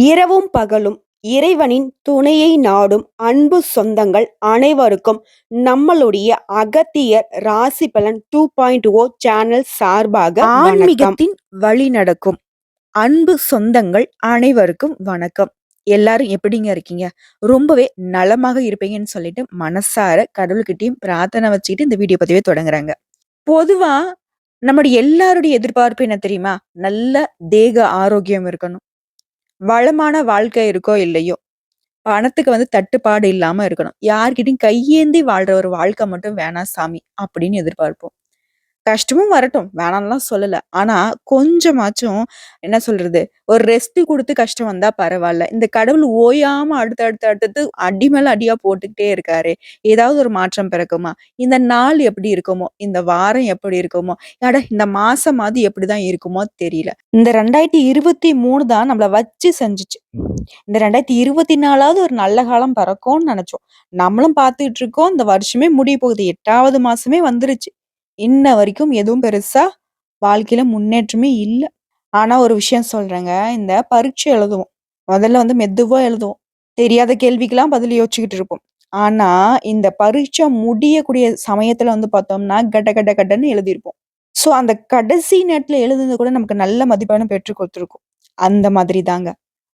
இரவும் பகலும் இறைவனின் துணையை நாடும் அன்பு சொந்தங்கள் அனைவருக்கும் நம்மளுடைய அகத்தியர் ராசி பலன் 2.0 சேனல் சார்பாக வணக்கம். ஆன்மீகத்தின் வழி நடக்கும் அன்பு சொந்தங்கள் அனைவருக்கும் வணக்கம். எல்லாரும் எப்படிங்க இருக்கீங்க? ரொம்பவே நலமாக இருப்பீங்கன்னு சொல்லிட்டு மனசார கடவுள்கிட்டயும் பிரார்த்தனை வச்சுக்கிட்டு இந்த வீடியோ பதிவே தொடங்குறாங்க. பொதுவா நம்முடைய எல்லாருடைய எதிர்பார்ப்பு என்ன தெரியுமா? நல்ல தேக ஆரோக்கியம் இருக்கணும், வளமான வாழ்க்கை இருக்கோ இல்லையோ, பணத்துக்கு தட்டுப்பாடு இல்லாம இருக்கணும். யார்கிட்டயும் கையேந்தி வாழ்ற ஒரு வாழ்க்கை மட்டும் வேணாம் சாமி அப்படின்னு எதிர்பார்ப்போம். கஷ்டமும் வரட்டும், வேணாம்லாம் சொல்லல. ஆனா கொஞ்சமாச்சும் என்ன சொல்றது, ஒரு ரெஸ்ட் குடுத்து கஷ்டம் வந்தா பரவால்ல. இந்த கடவுள் ஓயாம அடுத்து அடி மேல அடியா போட்டுக்கிட்டே இருக்காரே, ஏதாவது ஒரு மாற்றம் பிறக்குமா? இந்த நாள் எப்படி இருக்குமோ, இந்த வாரம் எப்படி இருக்குமோ, இந்த மாசமாவது எப்படிதான் இருக்குமோ தெரியல. இந்த 2023 தான் நம்மள வச்சு செஞ்சுச்சு. இந்த 2024வது ஒரு நல்ல காலம் பிறக்கும்னு நெனச்சோம். நம்மளும் பார்த்துட்டு இருக்கோம். இந்த வருஷமே முடிய போகுது. 8வது மாசமே வந்துருச்சு. இன்ன வரைக்கும் எதுவும் பெருசா வாழ்க்கையில முன்னேற்றமே இல்ல. ஆனா ஒரு விஷயம் சொல்றேங்க. இந்த பரீட்சை எழுதுவோம். முதல்ல மெதுவா எழுதுவோம். தெரியாத கேள்விக்கெல்லாம் பதில் யோசிச்சுக்கிட்டு இருப்போம். ஆனா இந்த பரீட்சை முடியக்கூடிய சமயத்துல பார்த்தோம்னா, கட கட கடன்னு எழுதியிருப்போம். சோ அந்த கடைசி நேரத்துல எழுதுனது கூட நமக்கு நல்ல மதிப்பெண்ண பெற்றுக் குடுத்திருக்கும். அந்த மாதிரி தாங்க.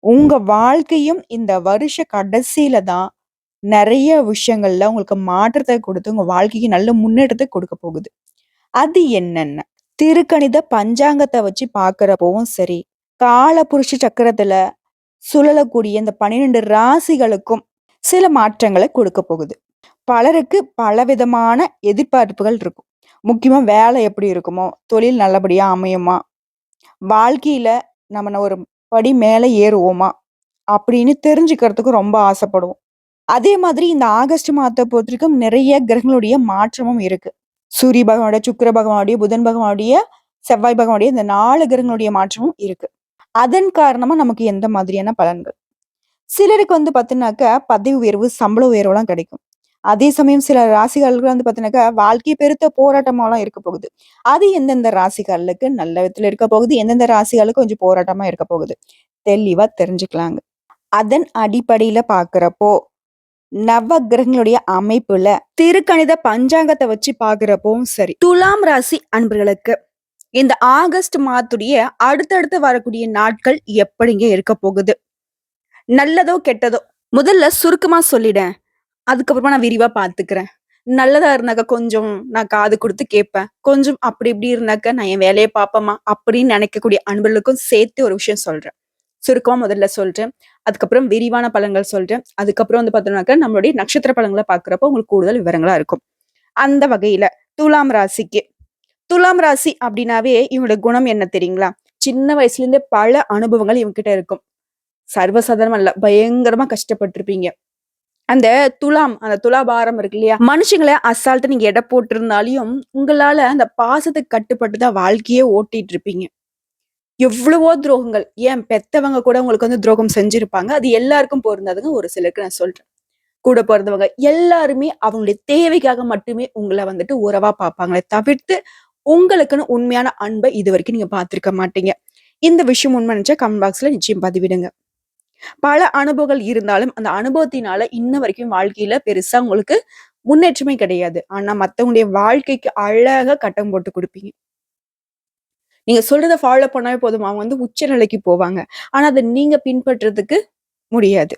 உங்க வாழ்க்கையும் இந்த வருஷ கடைசியில தான் நெறைய விஷயங்கள்ல உங்களுக்கு மாற்றத்த குடுத்து, உங்க வாழ்க்கைக்கு நல்ல முன்னேற்றத்த குடுக்க போகுது. அது என்னென்ன? திருக்கணித பஞ்சாங்கத்த வச்சு பார்க்கிறப்பவும் சரி, காலபுருஷ சக்கரத்துல சுழலக்கூடிய இந்த 12 ராசிகளுக்கும் சில மாற்றங்கள குடுக்க போகுது. பலருக்கு பலவிதமான எதிர்பார்ப்புகள் இருக்கும். முக்கியமா வேலை எப்படி இருக்குமோ, தொழில் நல்லபடியா அமையுமா, வாழ்க்கையில நம்ம ஒரு படி மேல ஏறுவோமா அப்படின்னு தெரிஞ்சுக்கிறதுக்கு ரொம்ப ஆசைப்படுவோம். அதே மாதிரி இந்த ஆகஸ்ட் மாதத்த பொறுத்தவரைக்கும் நிறைய கிரகங்களுடைய மாற்றமும் இருக்கு. சூரிய பகவானுடைய, சுக்கிர பகவானுடைய, புதன் பகவானுடைய, செவ்வாய் பகவானுடைய இந்த 4 கிரகங்களுடைய மாற்றமும் இருக்கு. அதன் காரணமா நமக்கு எந்த மாதிரியான பலன்கள்? சிலருக்கு பாத்தீங்கன்னாக்கா பதவி உயர்வு, சம்பள உயர்வுலாம் கிடைக்கும். அதே சமயம் சில ராசிகளுக்கு பாத்தீங்கன்னாக்கா வாழ்க்கை பெருத்த போராட்டமாலாம் இருக்க போகுது. அது எந்தெந்த ராசிகளுக்கு நல்ல விதத்துல இருக்க போகுது, எந்தெந்த ராசிகளுக்கு கொஞ்சம் போராட்டமா இருக்க போகுது, தெளிவா தெரிஞ்சுக்கலாங்க. அதன் அடிப்படையில பாக்குறப்போ நவ கிரகங்களுடைய அமைப்புல திருக்கணித பஞ்சாங்கத்தை வச்சு பாக்குறப்பவும் சரி, துலாம் ராசி அன்பர்களுக்கு இந்த ஆகஸ்ட் மாதத்துடைய அடுத்தடுத்து வரக்கூடிய நாட்கள் எப்படிங்க இருக்க போகுது? நல்லதோ கெட்டதோ முதல்ல சுருக்கமா சொல்லிடேன். அதுக்கப்புறமா நான் விரிவா பாத்துக்கிறேன். நல்லதா இருந்தாக்க கொஞ்சம் நான் காது கொடுத்து கேட்பேன். கொஞ்சம் அப்படி இப்படி இருந்தாக்க நான் என் வேலையை பார்ப்பேமா அப்படின்னு நினைக்கக்கூடிய அன்பர்களுக்கும் சேர்த்து ஒரு விஷயம் சொல்றேன். சுருக்கமா முதல்ல சொல்றேன். அதுக்கப்புறம் விரிவான பலன்கள் சொல்றேன். அதுக்கப்புறம் பார்த்தோம்னாக்க நம்மளுடைய நட்சத்திர பலன்களை பார்க்கிறப்போ உங்களுக்கு கூடுதல் விவரங்களா இருக்கும். அந்த வகையில துலாம் ராசிக்கு, துலாம் ராசி அப்படின்னாவே இவங்களோட குணம் என்ன தெரியுங்களா? சின்ன வயசுல இருந்தே பல அனுபவங்கள் இவங்க கிட்ட இருக்கும். சர்வசாதாரணம் அல்ல, பயங்கரமா கஷ்டப்பட்டிருப்பீங்க. அந்த அந்த துலாபாரம் இருக்கு இல்லையா, மனுஷங்களை அசால்ட்டா நீங்க எடை போட்டிருந்தாலையும் உங்களால அந்த பாசத்துக்கு கட்டுப்பட்டுதான் வாழ்க்கையே ஓட்டிட்டு இருப்பீங்க. எவ்வளவோ துரோகங்கள், ஏன் பெத்தவங்க கூட உங்களுக்கு துரோகம் செஞ்சிருப்பாங்க. அது எல்லாருக்கும் பொருந்தாதுங்க. ஒரு சிலருக்கு நான் சொல்றேன். கூட பிறந்தவங்க எல்லாருமே அவங்களுடைய தேவைக்காக மட்டுமே உங்களை உறவா பார்ப்பாங்களே தவிர்த்து உங்களுக்குன்னு உண்மையான அன்பை இது வரைக்கும் நீங்க பார்த்திருக்க மாட்டீங்க. இந்த விஷயம் உண்மை நினைச்சா கமெண்ட் பாக்ஸ்ல நிச்சயம் பதிவிடுங்க. பல அனுபவங்கள் இருந்தாலும் அந்த அனுபவத்தினால இன்ன வரைக்கும் வாழ்க்கையில பெருசா உங்களுக்கு முன்னேற்றமே கிடையாது. ஆனா மத்தவங்களுடைய வாழ்க்கைக்கு அழகா கட்டம் போட்டு கொடுப்பீங்க. நீங்க சொல்றத ஃபாலோ பண்ணாவே போதும், அவங்க உச்ச நிலைக்கு போவாங்க. ஆனா அதை நீங்க பின்பற்றுறதுக்கு முடியாது.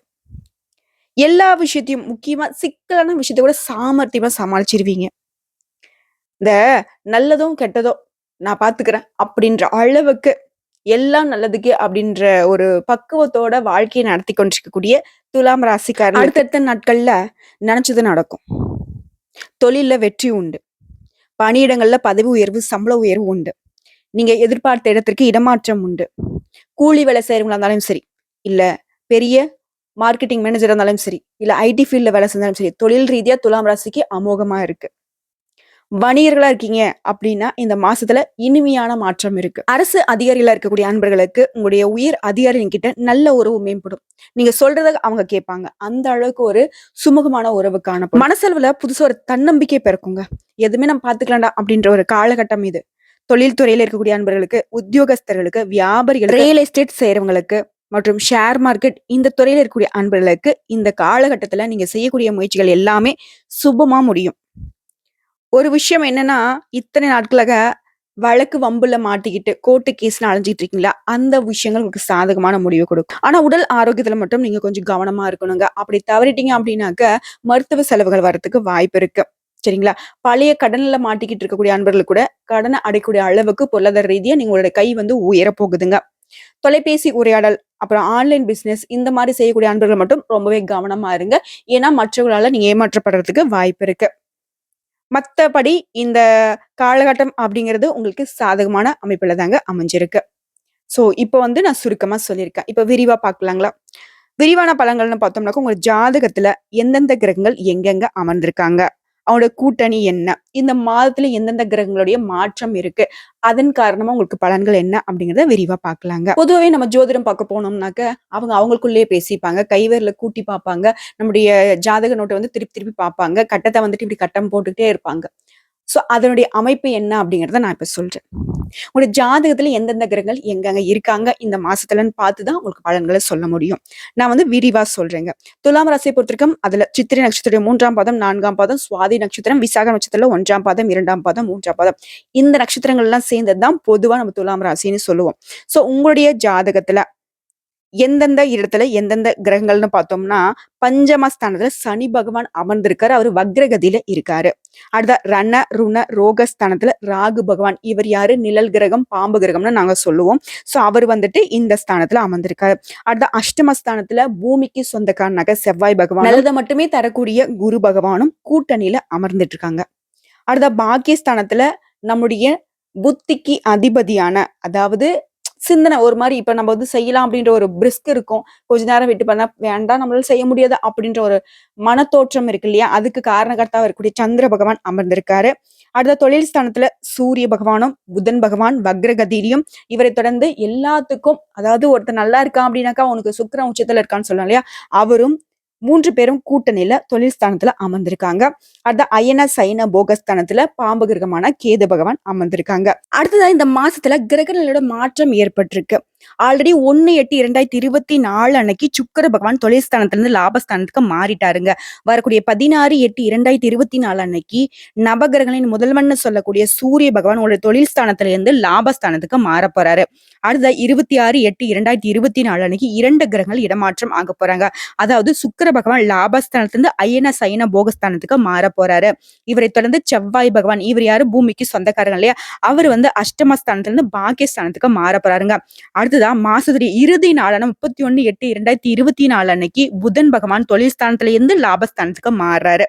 எல்லா விஷயத்தையும், முக்கியமா சிக்கலான விஷயத்த கூட சாமர்த்தியமா சமாளிச்சிருவீங்க. இந்த நல்லதும் கெட்டதோ நான் பாத்துக்கிறேன் அப்படின்ற அளவுக்கு, எல்லாம் நல்லதுக்கு அப்படின்ற ஒரு பக்குவத்தோட வாழ்க்கையை நடத்தி கொண்டிருக்கக்கூடிய துலாம் ராசிக்காரர் அடுத்தடுத்த நாட்கள்ல நினைச்சது நடக்கும். தொழில்ல வெற்றி உண்டு. பணியிடங்கள்ல பதவி உயர்வு, சம்பள உயர்வு உண்டு. நீங்க எதிர்பார்த்த இடத்திற்கு இடமாற்றம் உண்டு. கூலி வேலை செய்யறவங்களா இருந்தாலும் சரி, இல்ல பெரிய மார்க்கெட்டிங் மேனேஜரா இருந்தாலும் சரி, இல்ல ஐடி ஃபீல்ட்ல வேலை செஞ்சாலும் சரி, தொழில் ரீதியா துலாம் ராசிக்கு அமோகமா இருக்கு. வணிகர்களா இருக்கீங்க அப்படின்னா இந்த மாசத்துல இனிமையான மாற்றம் இருக்கு. அரசு அதிகாரிகளா இருக்கக்கூடிய அன்பர்களுக்கு உங்களுடைய உயர் அதிகாரிகள் கிட்ட நல்ல உறவு மேம்படும். நீங்க சொல்றத அவங்க கேட்பாங்க. அந்த அளவுக்கு ஒரு சுமூகமான உறவு காணப்படும். மனசளவுல புதுசா ஒரு தன்னம்பிக்கை பிறக்குங்க. எதுவுமே நம்ம பாத்துக்கலாம்டா அப்படின்ற ஒரு காலகட்டம் இது. தொழில் துறையில இருக்கக்கூடிய அன்பர்களுக்கு, உத்தியோகஸ்தர்களுக்கு, வியாபாரிகள், ரியல் எஸ்டேட் செய்யறவங்களுக்கு, மற்றும் ஷேர் மார்க்கெட் இந்த துறையில இருக்கக்கூடிய அன்பர்களுக்கு இந்த காலகட்டத்துல நீங்க செய்யக்கூடிய முயற்சிகள் எல்லாமே சுபமா முடியும். ஒரு விஷயம் என்னன்னா, இத்தனை நாட்களாக வழக்கு வம்புல மாட்டிக்கிட்டு கோர்ட்டு கேஸ்ன்னு அலைஞ்சிட்டு இருக்கீங்களா? அந்த விஷயங்கள் உங்களுக்கு சாதகமான முடிவு கொடுக்கும். ஆனா உடல் ஆரோக்கியத்துல மட்டும் நீங்க கொஞ்சம் கவனமா இருக்கணுங்க. அப்படி தவறிட்டீங்க அப்படின்னாக்க, மருத்துவ செலவுகள் வரதுக்கு வாய்ப்பு இருக்கு. சரிங்களா? பழைய கடன்ல மாட்டிக்கிட்டு இருக்கக்கூடிய அன்பர்கள் கூட கடன அடையக்கூடிய அளவுக்கு பொருளாதார ரீதியா உங்களுடைய கை உயரப் போகுதுங்க. தொலைபேசி உரையாடல், அப்புறம் ஆன்லைன் பிசினஸ் இந்த மாரி செய்யக்கூடிய அன்பர்கள் மட்டும் ரொம்பவே கவனமா இருங்க. ஏன்னா மற்றவர்களால நீங்க ஏமாற்றப்படுறதுக்கு வாய்ப்பு இருக்கு. மத்தபடி இந்த காலகட்டம் அப்படிங்கிறது உங்களுக்கு சாதகமான அமைப்புல தாங்க அமைஞ்சிருக்கு. ஸோ இப்போ நான் சுருக்கமா சொல்லியிருக்கேன். இப்ப விரிவா பார்க்கலாங்களா? விரிவான பலன்கள்னு பார்த்தோம்னாக்க, உங்க ஜாதகத்துல எந்தெந்த கிரகங்கள் எங்கெங்க அமர்ந்திருக்காங்க? அவங்களோட கூட்டணி என்ன? இந்த மாதத்துல எந்தெந்த கிரகங்களுடைய மாற்றம் இருக்கு? அதன் காரணமா உங்களுக்கு பலன்கள் என்ன? அப்படிங்கிறத விரிவா பார்க்கலாங்க. பொதுவாவே நம்ம ஜோதிடம் பார்க்க போனோம்னாக்க, அவங்க அவங்களுக்குள்ளேயே பேசிப்பாங்க. கைவிரல கூட்டி பார்ப்பாங்க. நம்முடைய ஜாதக நோட்ட திருப்பி திருப்பி பார்ப்பாங்க. கட்டத்த இப்படி கட்டம் போட்டுக்கிட்டே இருப்பாங்க. ஸோ அதனுடைய அமைப்பு என்ன அப்படிங்கிறத நான் இப்ப சொல்றேன். உங்களுடைய ஜாதகத்துல எந்தெந்த கிரகங்கள் எங்கெங்க இருக்காங்க இந்த மாசத்துலன்னு பார்த்து தான் உங்களுக்கு பலன்களை சொல்ல முடியும். நான் விரிவா சொல்றேங்க. துலாம் ராசியை பொறுத்திருக்கும் அதுல சித்திரை நட்சத்திரம் 3ஆம் பாதம், 4ஆம் பாதம், சுவாதி நட்சத்திரம், விசாக நட்சத்திரம் 1ஆம் பாதம், 2ஆம் பாதம், 3ஆம் பாதம். இந்த நட்சத்திரங்கள் எல்லாம் சேர்ந்ததுதான் பொதுவா நம்ம துலாம் ராசின்னு சொல்லுவோம். சோ உங்களுடைய ஜாதகத்துல எந்தெந்த இடத்துல எந்தெந்த கிரகங்கள்னு பார்த்தோம்னா, பஞ்சமஸ்தானத்துல சனி பகவான் அமர்ந்திருக்காரு. அவரு வக்ரகதியில இருக்காரு. அடுத்த ரண, ருண, ரோகஸ்தானத்துல ராகு பகவான். இவர் யாரு? நிழல் கிரகம், பாம்பு கிரகம்னு நாங்க சொல்லுவோம். சோ அவர் இந்த ஸ்தானத்துல அமர்ந்திருக்காரு. அடுத்த அஷ்டமஸ்தானத்துல பூமிக்கு சொந்தக்காரனாக செவ்வாய் பகவான், நல்லதை மட்டுமே தரக்கூடிய குரு பகவானும் கூட்டணியில அமர்ந்துட்டு இருக்காங்க. அடுத்த பாக்கியஸ்தானத்துல நம்முடைய புத்திக்கு அதிபதியான, அதாவது சிந்தனை ஒரு மாதிரி இப்ப நம்ம செய்யலாம் அப்படின்ற ஒரு பிரிஸ்க் இருக்கும். கொஞ்ச நேரம் விட்டு பண்ணா வேண்டாம், நம்மளால செய்ய முடியாது அப்படின்ற ஒரு மனத்தோற்றம் இருக்கு இல்லையா? அதுக்கு காரணகர்த்தாவா இருக்கக்கூடிய சந்திர பகவான் அமர்ந்திருக்காரு. அடுத்த தொழில் ஸ்தானத்துல சூரிய பகவானும் புதன் பகவான் வக்ரகதியிலும், இவரை தொடர்ந்து எல்லாத்துக்கும், அதாவது ஒருத்தர் நல்லா இருக்கான் அப்படின்னாக்கா அவனுக்கு சுக்கிரன் உச்சத்துல இருக்கான்னு சொல்லலாம் இல்லையா? அவரும் 3 பேரும் கூட்டணியில தொழில் ஸ்தானத்துல அமர்ந்திருக்காங்க. அடுத்த அயன சைன போகஸ்தானத்துல பாம்பு கிரகமான கேது பகவான் அமர்ந்திருக்காங்க. அடுத்ததா இந்த மாசத்துல கிரகங்களோட மாற்றம் ஏற்பட்டிருக்கு. ஆல்ரெடி 1/8/2024 அன்னைக்கு சுக்கிர பகவான் தொழில் ஸ்தானத்திலிருந்து லாபஸ்தானத்துக்கு மாறிட்டாருங்க. வரக்கூடிய 16/8/2024 அன்னைக்கு நவகிரகங்களின் முதல்வன்னு சொல்லக்கூடிய சூரிய பகவான் உங்களுடைய தொழில் ஸ்தானத்துல இருந்து லாபஸ்தானத்துக்கு மாற போறாரு. அடுத்த 26/8/2024 அன்னைக்கு 2 கிரகங்கள் இடமாற்றம் ஆக போறாங்க. அதாவது சுக்கிர பகவான் லாபஸ்தானத்திலிருந்து அயன சைன போகஸ்தானத்துக்கு மாற போறாரு. இவரை தொடர்ந்து செவ்வாய் பகவான், இவர் யாரு? பூமிக்கு சொந்தக்காரங்க இல்லையா? அவர் அஷ்டமஸ்தானத்திலிருந்து பாக்கியஸ்தானத்துக்கு மாற போறாருங்க. அடுத்ததான் மாசத்துடைய இறுதி நாளான 31/8/2024 அன்னைக்கு புதன் பகவான் தொழில் ஸ்தானத்துல இருந்து லாபஸ்தானத்துக்கு மாறுறாரு.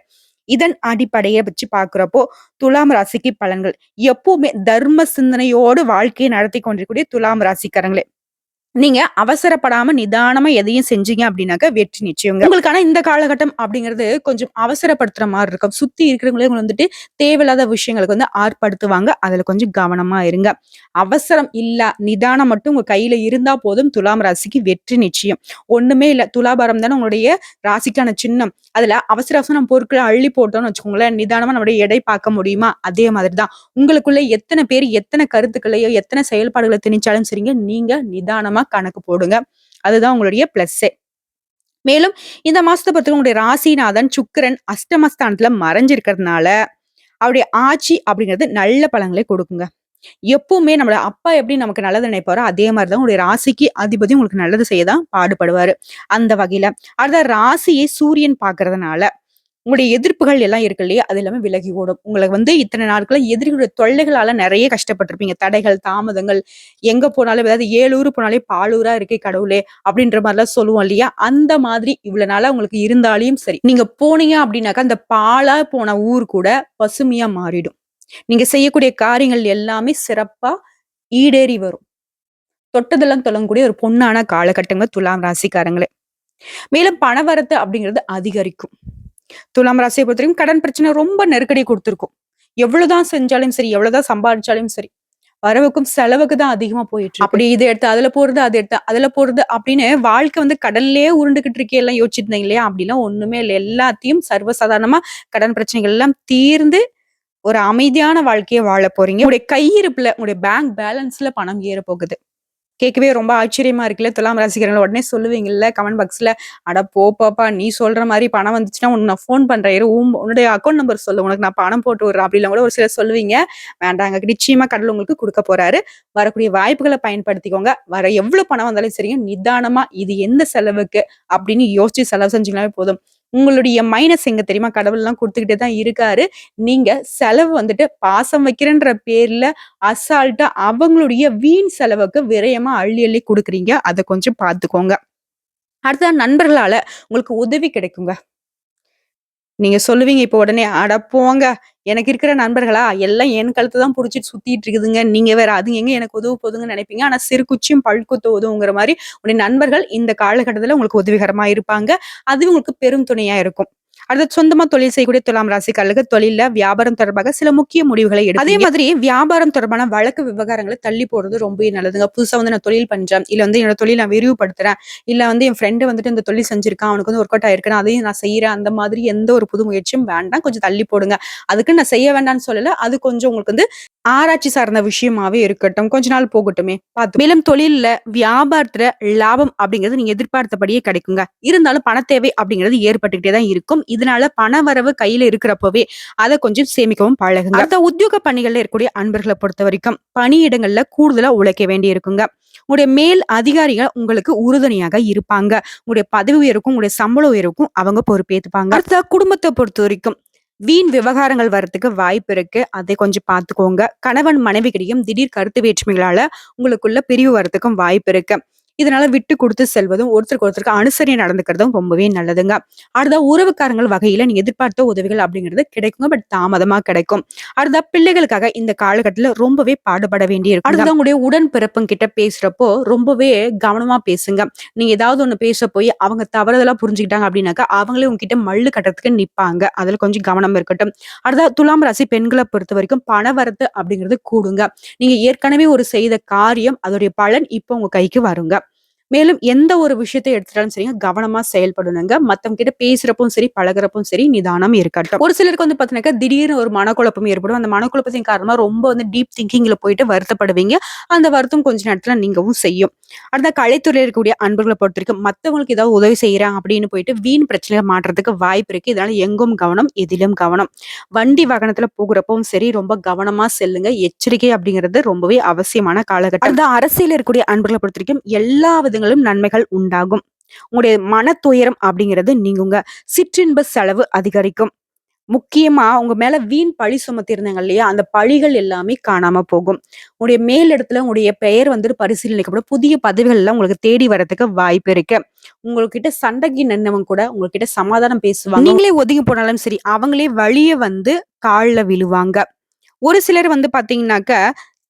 இதன் அடிப்படையை வச்சு பாக்குறப்போ துலாம் ராசிக்கு பலன்கள் எப்பவுமே தர்ம சிந்தனையோடு வாழ்க்கையை நடத்தி கொண்டிருக்கூடிய துலாம் ராசிக்காரங்களே, நீங்க அவசரப்படாம நிதானமா எதையும் செஞ்சீங்க அப்படின்னாக்க வெற்றி நிச்சயங்க. உங்களுக்கான இந்த காலகட்டம் அப்படிங்கிறது கொஞ்சம் அவசரப்படுத்துற மாதிரி இருக்கும். சுத்தி இருக்கிறவங்களே தேவையில்லாத விஷயங்களுக்கு ஆர்ப்படுத்துவாங்க. அதுல கொஞ்சம் கவனமா இருங்க. அவசரம் இல்ல, நிதானம் மட்டும் உங்க கையில இருந்தா போதும். துலாம் ராசிக்கு வெற்றி நிச்சயம். ஒண்ணுமே இல்ல, துலாபாரம் தானே உங்களுடைய ராசிக்கான சின்னம். அதுல அவசர அவசரம் பொருட்களை அள்ளி போட்டோம்னு வச்சுக்கோங்களேன், நிதானமா நம்மளுடைய எடை பார்க்க முடியுமா? அதே மாதிரிதான் உங்களுக்குள்ள எத்தனை பேர் எத்தனை கருத்துக்களையோ எத்தனை செயல்பாடுகளை திணிச்சாலும் சரிங்க, நீங்க நிதானமா கணக்கு போடுங்க. அதுதான் உங்களுடைய பிளஸ்ஸே. மேலும் இந்த மாசத்தை பொறுத்தவரை உங்களுடைய ராசிநாதன் சுக்கிரன் அஷ்டமஸ்தானத்துல மறைஞ்சிருக்கிறதுனால அவருடைய ஆட்சி அப்படிங்கிறது நல்ல பலன்களை கொடுக்குங்க. எப்பவுமே நம்மளோட அப்பா எப்படி நமக்கு நல்லது நினைப்பாரோ அதே மாதிரிதான் உங்களுடைய ராசிக்கு அதிபதி உங்களுக்கு நல்லது செய்யதான் பாடுபடுவாரு. அந்த வகையில அடுத்த ராசியை சூரியன் பாக்குறதுனால உங்களுடைய எதிர்ப்புகள் எல்லாம் இருக்கு இல்லையா? அது எல்லாமே விலகி ஓடும். உங்களுக்கு இத்தனை நாட்கள எதிரிகளுடைய தொல்லைகளால நிறைய கஷ்டப்பட்டிருப்பீங்க. தடைகள், தாமதங்கள், எங்க போனாலும் ஏதாவது 7 ஊர் போனாலே பாலூரா இருக்கே கடவுளே அப்படின்ற மாதிரிலாம் சொல்லுவோம் இல்லையா? அந்த மாதிரி இவ்வளவு நாளா உங்களுக்கு இருந்தாலும் சரி, நீங்க போனீங்க அப்படின்னாக்கா அந்த பாலா போன ஊர் கூட பசுமையா மாறிடும். நீங்க செய்யக்கூடிய காரியங்கள் எல்லாமே சிறப்பா ஈடேறி வரும். தொட்டதெல்லாம் தொடங்கக்கூடிய ஒரு பொன்னான காலகட்டங்கள் துலாம் ராசிக்காரங்களே. மேலும் பணவரத்து அப்படிங்கிறது அதிகரிக்கும். துலாம் ராசியை பொறுத்தவரைக்கும் கடன் பிரச்சனை ரொம்ப நெருக்கடி கொடுத்திருக்கும். எவ்வளவுதான் செஞ்சாலும் சரி, எவ்வளவுதான் சம்பாதிச்சாலும் சரி, வரவுக்கும் செலவுக்கு தான் அதிகமா போயிட்டு இருக்கு. அப்படி இதை எடுத்து அதுல போறது, அது எடுத்து அதுல போறது அப்படின்னு வாழ்க்கை கடல்லே உருண்டுகிட்டு இருக்கே எல்லாம் யோசிச்சுட்டு இருந்தீங்க இல்லையா? அப்படிலாம் ஒண்ணுமே இல்லை. எல்லாத்தையும் சர்வசாதாரணமா கடன் பிரச்சனைகள் எல்லாம் தீர்ந்து ஒரு அமைதியான வாழ்க்கையை வாழ போறீங்க. உங்களுடைய கையிருப்புல, உங்களுடைய பேங்க் பேலன்ஸ்ல பணம் ஏற போகுது. கேட்கவே ரொம்ப ஆச்சரியமா இருக்குல்ல. துலாம் ராசிக்காரங்கள உடனே சொல்லுவீங்கல்ல கமெண்ட் பாக்ஸ்ல, "அட போ பாப்பா! நீ சொல்ற மாரி பணம் வந்துச்சுன்னா உனக்கு நான் ஃபோன் பண்றேன். இரு உன்னுடைய அக்கவுண்ட் நம்பர் சொல்லு. உனக்கு நான் பணம் போட்டு விடுறேன்." அப்படிலாம் கூட ஒரு சிலர் சொல்லுவீங்க. வேண்டாங்க. நிச்சயமா கடவுள் உங்களுக்கு குடுக்க போறாரு. வரக்கூடிய வாய்ப்புகள பயன்படுத்திக்கோங்க. வர எவ்வளவு பணம் வந்தாலும் சரிங்க, நிதானமா இது எந்த செலவுக்கு அப்படின்னு யோசிச்சு செலவு செஞ்சீங்கனாவே போதும். உங்களுடைய மைனஸ் எங்க தெரியுமா? கடவுள்லாம் குடுத்துக்கிட்டே தான் இருக்காரு. நீங்க செலவு வந்துட்டு பாசம் வைக்கிறேன்ற பேர்ல அசால்ட்டா அவங்களுடைய வீண் செலவுக்கு விரயமா அள்ளி அள்ளி குடுக்குறீங்க. அத கொஞ்சம் பார்த்துக்கோங்க. அடுத்ததா நண்பர்களால உங்களுக்கு உதவி கிடைக்குங்க. நீங்க சொல்லுவீங்க இப்போ உடனே, "அட போங்க! எனக்கு இருக்கிற நண்பர்களா, எல்லாம் என் கழுத்த தான் புடிச்சுட்டு சுத்திட்டு இருக்குதுங்க. நீங்க வேற அது எங்க எனக்கு உதவ போதுங்கன்னு" நெனைப்பீங்க. ஆனா சிறு குச்சியும் பல்குத்த உதவுங்கிற மாரி, உங்களுடைய நண்பர்கள் இந்த காலகட்டத்துல உங்களுக்கு உதவிகரமா இருப்பாங்க. அது உங்களுக்கு பெரும் துணையா இருக்கும். அடுத்து சொந்தமா தொழில் செய்யக்கூடிய துலாம் ராசிக்காரர்களுக்கு தொழில்ல, வியாபாரம் தொடர்பாக சில முக்கிய முடிவுகளை எடுப்பீங்க. அதே மாதிரி வியாபாரம் தொடர்பான வழக்கு விவகாரங்கள தள்ளி போடுறது ரொம்பவே நல்லதுங்க. புதுசா வந்து நான் தொழில் பண்றேன். இல்ல வந்து என்னோட தொழில் நான் விரிவுபடுத்துறேன். இல்ல வந்து என் ஃப்ரெண்ட் வந்துட்டு இந்த தொழில் செஞ்சிருக்கான். அவனுக்கு வந்து ஒர்க் அவுட் ஆயிருக்கு. அதையும் நான் செய்றேன். அந்த மாதிரி எந்த ஒரு புது முயற்சியும் வேண்டாம். கொஞ்சம் தள்ளி போடுங்க. அதுக்கு நான் செய்ய வேண்டாம்னு சொல்லல. அது கொஞ்சம் உங்களுக்கு வந்து ஆராய்ச்சி சார்ந்த விஷயமாவே இருக்கட்டும். கொஞ்ச நாள் போகட்டுமே பார்த்து. மேலும் தொழில்ல, வியாபாரத்துல லாபம் அப்படிங்கிறது நீங்க எதிர்பார்த்தபடியே கிடைக்குங்க. இருந்தாலும் பண தேவை அப்படிங்கிறது ஏற்பட்டுக்கிட்டே தான் இருக்கும். இதனால பண வரவு கையில இருக்கிறப்பவே அத கொஞ்சம் சேமிக்கவும் பழகுங்க. அடுத்த உத்தியோக பணிகள்ல இருக்கக்கூடிய அன்பர்களை பொறுத்த வரைக்கும் பணியிடங்கள்ல கூடுதலா உழைக்க வேண்டி இருக்குங்க. உங்களுடைய மேல் அதிகாரிகள் உங்களுக்கு உறுதுணையாக இருப்பாங்க. உங்களுடைய பதவி உயர்வுக்கும், உங்களுடைய சம்பள உயர்வுக்கும் அவங்க பொறுப்பேத்துப்பாங்க. அடுத்த குடும்பத்தை பொறுத்த வரைக்கும் வீண் விவகாரங்கள் வரதுக்கு வாய்ப்பு இருக்கு. அதை கொஞ்சம் பார்த்துக்கோங்க. கணவன் மனைவிக்கிடையும் திடீர் கருத்து வேற்றுமைகளால உங்களுக்குள்ள பிரிவு வரதுக்கும் வாய்ப்பு இருக்கு. இதனால விட்டு குடுத்து செல்வதும், ஒருத்தருக்கு ஒருத்தருக்கு அனுசரணை நடந்துக்கிறதும் ரொம்பவே நல்லதுங்க. அடுத்தா உறவுக்காரங்கள் வகையில நீங்க எதிர்பார்த்த உதவிகள் அப்படிங்கிறது கிடைக்குங்க. பட் தாமதமா கிடைக்கும். அடுத்தா பிள்ளைகளுக்காக இந்த காலகட்டத்துல ரொம்பவே பாடுபட வேண்டி இருக்கும். அடுத்ததா உங்களுடைய உடன் பிறப்புங்கிட்ட பேசுறப்போ ரொம்பவே கவனமா பேசுங்க. நீங்க ஏதாவது ஒண்ணு பேச போய் அவங்க தவறுதலா புரிஞ்சுக்கிட்டாங்க அப்படின்னாக்கா, அவங்களே உங்ககிட்ட மல்லு கட்டுறதுக்கு நிப்பாங்க. அதுல கொஞ்சம் கவனம் இருக்கட்டும். அடுத்தா துலாம் ராசி பெண்கள பொறுத்தவரைக்கும் பணவரத்து அப்படிங்கிறது கூடுங்க. நீங்க ஏற்கனவே ஒரு செய்த காரியம், அதோடைய பலன் இப்ப உங்க கைக்கு வருங்க. மேலும் எந்த ஒரு விஷயத்த எடுத்துட்டாலும் சரிங்க, கவனமா செயல்படணுங்க. மத்தவங்க கிட்ட பேசுறப்பவும் சரி, பழகுறப்பவும் சரி, நிதானம் இருக்கட்டும். ஒரு சிலருக்கு வந்து பாத்தீங்கன்னாக்கா, திடீர்னு ஒரு மனக்குழப்பம் ஏற்படும். அந்த மனக்குழப்பத்தின் காரணமா ரொம்ப வந்து டீப் திங்கிங்ல போயிட்டு வருத்தப்படுவீங்க. அந்த வருத்தம் கொஞ்ச நேரத்துல நீங்கவும் செய்யும். அடுத்த கலைத்துறையில இருக்கக்கூடிய அன்பர்களை பொறுத்தவரைக்கும், மத்தவங்களுக்கு ஏதாவது உதவி செய்றேன் அப்படின்னு போயிட்டு வீண் பிரச்சனையில மாட்றதுக்கு வாய்ப்பு இருக்கு. இதனால எங்கும் கவனம், எதிலும் கவனம். வண்டி வாகனத்துல போகிறப்பவும் சரி, ரொம்ப கவனமா செல்லுங்க. எச்சரிக்கை அப்படிங்கிறது ரொம்பவே அவசியமான காலகட்டம். அந்த அரசியல் இருக்கக்கூடிய அன்பர்களை பொறுத்தவரைக்கும் எல்லா விதங்களும் நன்மைகள் உண்டாகும். உங்களுடைய மன துயரம் அப்படிங்கிறது நீங்குங்க. சிற்றின்ப செலவு அதிகரிக்கும். முக்கியமா உங்க மேல வீண் பழி சுமத்தியிருந்தாங்க இல்லையா? அந்த பழிகள் எல்லாமே காணாம போகும். உங்களுடைய மேலிடத்துல உங்களுடைய பெயர் வந்துட்டு பரிசீலனைக்கப்படும். புதிய பதவிகள் எல்லாம் உங்களுக்கு தேடி வரதுக்கு வாய்ப்பு இருக்கு. உங்ககிட்ட சண்டைக்கு நின்னவங்க கூட உங்ககிட்ட சமாதானம் பேசுவாங்க. நீங்களே ஒதுங்கி போனாலும் சரி, அவங்களே வழிய வந்து கால்ல விழுவாங்க. ஒரு சிலர் வந்து பாத்தீங்கன்னாக்க,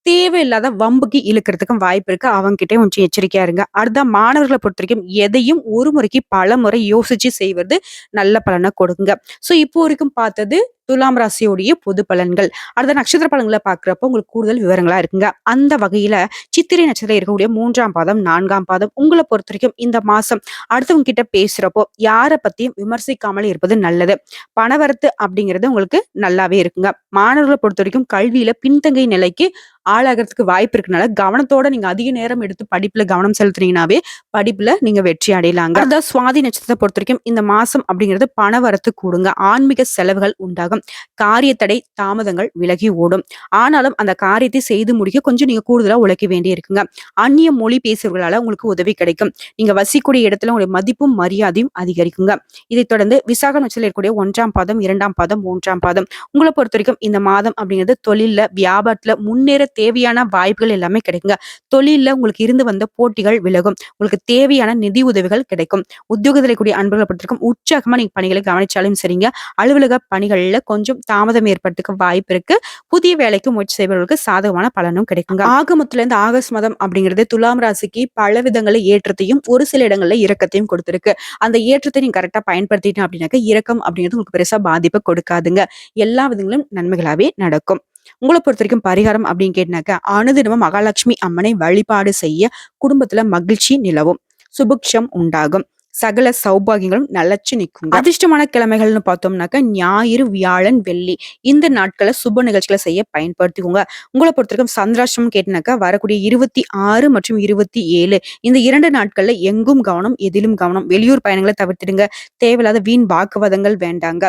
தேவையில்லாத வம்புக்கு இழுக்கிறதுக்கும் வாய்ப்பு இருக்கு. அவங்ககிட்டயும் கொஞ்சம் எச்சரிக்கையா இருங்க. அடுத்த மாணவர்கள பொறுத்தவரைக்கும் எதையும் ஒரு முறைக்கு பலமுறை யோசிச்சு செய்வது நல்ல பலன கொடுக்குங்க. சோ இப்போ வரைக்கும் பார்த்தது துலாம் ராசியோடைய பொது பலன்கள். அடுத்த நட்சத்திர பலன்கள பார்க்கிறப்போ உங்களுக்கு கூடுதல் விவரங்களா இருக்குங்க. அந்த வகையில சித்திரை நட்சத்திரம் இருக்கக்கூடிய 3ஆம் பாதம், 4ஆம் பாதம் உங்கள பொறுத்தவரைக்கும் இந்த மாசம் அடுத்தவங்க கிட்ட பேசுறப்போ யார பத்தியும் விமர்சிக்காமல் இருப்பது நல்லது. பணவரத்து அப்படிங்கிறது உங்களுக்கு நல்லாவே இருக்குங்க. மாணவர்கள பொறுத்தவரைக்கும் கல்வியில பின்தங்கிய நிலைக்கு ஆளாகறதுக்கு வாய்ப்பு இருக்கனால கவனத்தோட நீங்க அதிக நேரம் எடுத்து படிப்புல கவனம் செலுத்துனீங்கன்னாவே படிப்புல நீங்க வெற்றி அடையலாங்க. அதான் சுவாதி நட்சத்திரத்தை பொறுத்த வரைக்கும் இந்த மாசம் அப்படிங்கிறது பண வரத்து கூடுங்க. ஆன்மீக செலவுகள் உண்டாகும். காரிய தடை தாமதங்கள் விலகி ஓடும். ஆனாலும் அந்த காரியத்தை செய்து முடிக்க கொஞ்சம் நீங்க கூடுதலா உழைக்க வேண்டி இருக்குங்க. அந்நிய மொழி பேசுறவர்களால உங்களுக்கு உதவி கிடைக்கும். நீங்க வசிக்கூடிய இடத்துல உங்களுடைய மதிப்பும் மரியாதையும் அதிகரிக்குங்க. இதைத் தொடர்ந்து விசாக நட்சத்திரத்தில் இருக்கக்கூடிய 1ஆம் பாதம், 2ஆம் பாதம், 3ஆம் பாதம் உங்களை பொறுத்த வரைக்கும் இந்த மாதம் அப்படிங்கிறது தொழில்ல வியாபாரத்துல முன்னேற தேவையான வாய்ப்புகள் எல்லாமே கிடைக்குங்க. தொழில்ல உங்களுக்கு இருந்து வந்த போட்டிகள் விலகும். உங்களுக்கு தேவையான நிதி உதவிகள் கிடைக்கும். உத்தியோகத்தில் கூடிய அன்பர்களை பொறுத்திருக்கும் உற்சாகமா நீங்க பணிகளை கவனிச்சாலும் சரிங்க. அலுவலக பணிகள்ல கொஞ்சம் தாமதம் ஏற்பட்டுக்க வாய்ப்பு இருக்கு. புதிய வேலைக்கு முயற்சி செய்பவர்களுக்கு சாதகமான பலனும் கிடைக்குங்க. ஆகமத்துல இருந்து ஆகஸ்ட் மாதம் அப்படிங்கிறது துலாம் ராசிக்கு பல விதங்களில் ஏற்றத்தையும் ஒரு சில இடங்கள்ல இறக்கத்தையும் கொடுத்திருக்கு. அந்த ஏற்றத்தை நீங்க கரெக்டா பயன்படுத்திட்டோம் அப்படின்னாக்க இறக்கம் அப்படிங்கிறது உங்களுக்கு பெருசா பாதிப்பை கொடுக்காதுங்க. எல்லா விதங்களும் நன்மைகளாவே நடக்கும். உங்கள பொறுத்தவரைக்கும் பரிகாரம் அப்படின்னு கேட்டாக்க, அனுதினமும் மகாலட்சுமி அம்மனை வழிபாடு செய்ய குடும்பத்துல மகிழ்ச்சி நிலவும். சுபிக்ஷம் உண்டாகும். சகல சௌபாகியங்களும் நிலைச்சு நிக்குங்க. அதிர்ஷ்டமான கிழமைகள்னு பார்த்தோம்னாக்க ஞாயிறு, வியாழன், வெள்ளி இந்த நாட்களை சுப நிகழ்ச்சிகளை செய்ய பயன்படுத்திக்கோங்க. உங்களை பொறுத்தவரைக்கும் சந்திராஷ்டமம் கேட்டினாக்கா வரக்கூடிய 26 மற்றும் 27 இந்த 2 நாட்கள்ல எங்கும் கவனம், எதிலும் கவனம். வெளியூர் பயணங்களை தவிர்த்திடுங்க. தேவையில்லாத வீண் வாக்குவாதங்கள் வேண்டாங்க.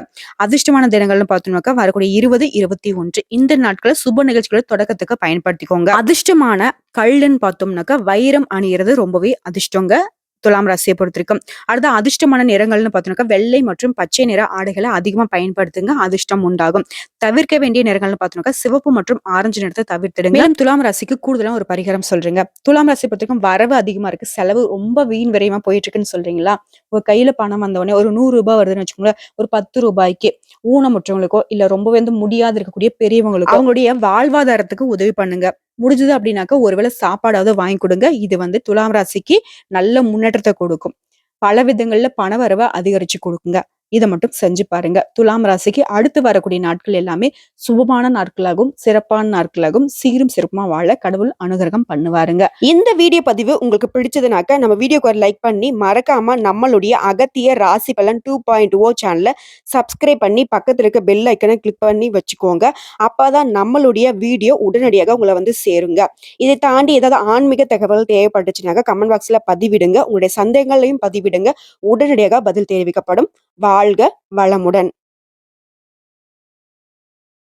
அதிர்ஷ்டமான தினங்கள்னு பார்த்தோம்னாக்கா வரக்கூடிய 20, 21 இந்த நாட்களை சுப நிகழ்ச்சிகளை தொடக்கத்துக்கு பயன்படுத்திக்கோங்க. அதிர்ஷ்டமான கல்லுன்னு பார்த்தோம்னாக்கா வைரம் அணியிறது ரொம்பவே அதிர்ஷ்டங்க. துலாம் ராசியை பொறுத்திருக்கும். அடுத்த அதிர்ஷ்டமான நிறங்கள்னு பார்த்தோம்னாக்கா வெள்ளை மற்றும் பச்சை நிற ஆடைகளை அதிகமா பயன்படுத்துங்க. அதிர்ஷ்டம் உண்டாகும். தவிர்க்க வேண்டிய நிறங்கள்னு பார்த்தோம்னாக்கா சிவப்பு மற்றும் ஆரஞ்சு நிறத்தை தவிர்த்திடுங்க. மேலும் துலாம் ராசிக்கு கூடுதலா ஒரு பரிகாரம் சொல்றீங்க. துலாம் ராசியை பொறுத்திருக்கும் வரவு அதிகமா இருக்கு, செலவு ரொம்ப வீண் விரயமா போயிட்டு இருக்குன்னு சொல்றீங்களா? உங்க கையில பணம் வந்த உடனே ஒரு 100 ரூபாய் வருதுன்னு வச்சுக்கோங்களேன். ஒரு 10 ரூபாய்க்கு ஊனமுற்றவங்களுக்கோ இல்ல ரொம்பவே முடியாது இருக்கக்கூடிய பெரியவங்களுக்கோ அவங்களுடைய வாழ்வாதாரத்துக்கு உதவி பண்ணுங்க. முடிஞ்சது அப்படின்னாக்கா ஒருவேளை சாப்பாடாவது வாங்கி கொடுங்க. இது துலாம் ராசிக்கு நல்ல முன்னேற்றத்தை கொடுக்கும். பல விதங்கள்ல பண வரவை அதிகரிச்சு கொடுக்குங்க. இதை மட்டும் செஞ்சு பாருங்க. துலாம் ராசிக்கு அடுத்து வரக்கூடிய நாட்கள் எல்லாமே சுபமான நாட்களாகவும் சிறப்பான நாட்களாகவும் சீரும் சிறப்புமா வாழ கடவுள் அனுகிரகம் பண்ணுவாருங்க. இந்த வீடியோ பதிவு உங்களுக்கு பிடிச்சதுனாக்க நம்ம வீடியோக்கு ஒரு லைக் பண்ணி மறக்காம நம்மளுடைய அகத்திய ராசி பலன் 2.0 சேனலை சப்ஸ்கிரைப் பண்ணி பக்கத்துல இருக்க பெல் ஐக்கனை கிளிக் பண்ணி வச்சுக்கோங்க. அப்பதான் நம்மளுடைய வீடியோ உடனடியாக உங்களை சேருங்க. இதை தாண்டி ஏதாவது ஆன்மீக தகவல் தேவைப்பட்டுச்சுனாக்க கமெண்ட் பாக்ஸ்ல பதிவிடுங்க. உங்களுடைய சந்தேகங்களையும் பதிவிடுங்க. உடனடியாக பதில் தெரிவிக்கப்படும். வாழ்க வளமுடன்.